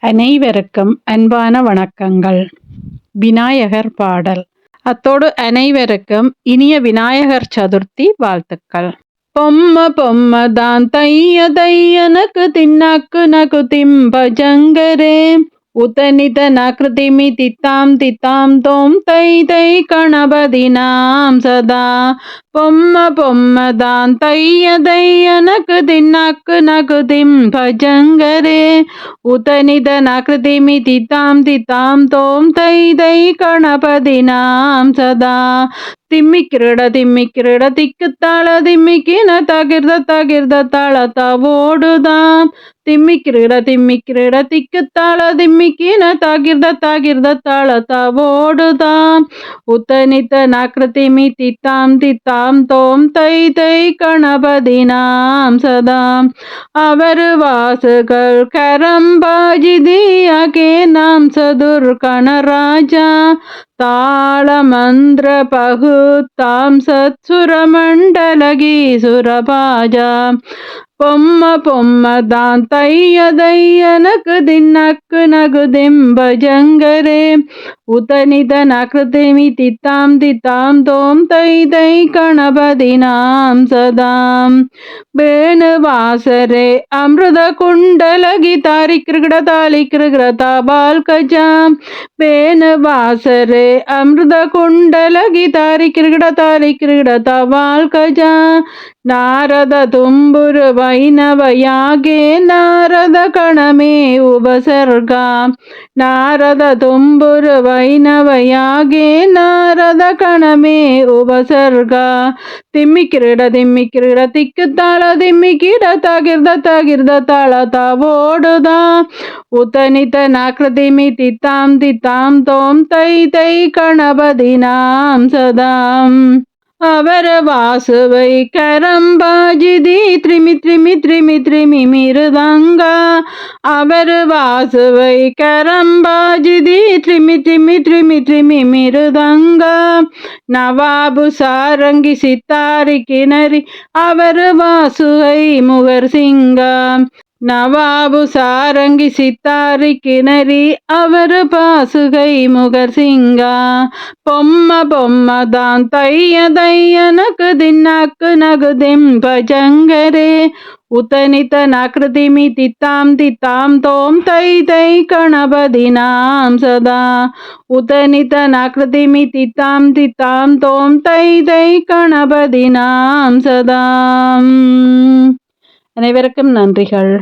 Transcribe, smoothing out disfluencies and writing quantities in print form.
அனைவருக்கும் அன்பான வணக்கங்கள். விநாயகர் பாடல். அத்தோடு அனைவருக்கும் இனிய விநாயகர் சதுர்த்தி வாழ்த்துக்கள். பொம்ம தான் தைய தையனக்கு தின்னாக்கு நகு திம்பஜங்கரே உதனித நகிருதிமி தித்தாம் தித்தாம் தோம் தை தை கணபதினாம் சதா. பொம்ம தான் தைய தையனக்கு தின்னாக்கு நகு திம்பஜங்கரே உதனித நகிருதிமி தித்தாம் தித்தாம் தோம் தை தை கணபதினாம் சதா. திம்மிக்கிரட திக்குத்தாள திம்மிக்கின தகிர்த தாள தவோடுதாம். திம்மிக்கிரட திக்குத்தாள திம்மிக்கின தகிர்த தாள தவோடுதாம். உத்தனித்த நக்ரதிமி தித்தாம் தித்தாம் தோம் தை தை கணபதினாம் சதாம். அவர் வாசுகள் கரம்பாஜிதி அகே நாம் சதுர் கணராஜா தாள மந்திர பகுத்தாம் சத் சுரமண்டலகி சுரபாஜா. பொம்ம தான் தைய தையனக்கு தின்னக்கு நகு திம்பஜங்கரே உதனித நகிருதிமி தித்தாம் தித்தாம் தோம் தை தை கணபதினாம் சதாம். வேணுவாசரே அமிர்த குண்டலகி தாரிக்கிருகிட தாலிக்கிருகிற தாபால் கஜாம். வேணுவாசரே அமிர்த குண்டலகி தாரிக்கிருகிட தாலிக்கிருகிட தபால் கஜா. நாரத தும்புரு வைணவயாகே நாரத கணமே உபசர்கா. நாரத தும்புரு வைணவயாகே நாரத கணமே உபசர்கா. திம்மிக்கிரட திக்குத்தாள திம்மிக்கிட தகிர்த தாள தவோடுதா. உதனித நக்ரதிமி தித்தாம் தித்தாம் தோம் தை தை கணபதினாம் சதாம். அவர் வாசுவை கரம்பாஜிதி த்ரிமி மிருதங்கா. அவர் வாசுவை கரம்பாஜிதி த்ரிமி மிருதங்கா. நவாபு சாரங்கி சித்தாரி கிணறி அவர் வாசுவை முகர் சிங்கா. நவாபு சாரங்கி சித்தாரி கிணறி அவர் பாசுகை முகர் சிங்கா. பொம்ம தான் தைய தையனக்கு தின்னாக்கு நகு திம்பஜங்கரே உதனித நகிருதிமி தித்தாம் தித்தாம் தோம் தை தை கணபதினாம் சதா. உதனித நகிருதிமி தித்தாம் தித்தாம் தோம் தை தை கணபதினாம் சதா. அனைவருக்கும் நன்றிகள்.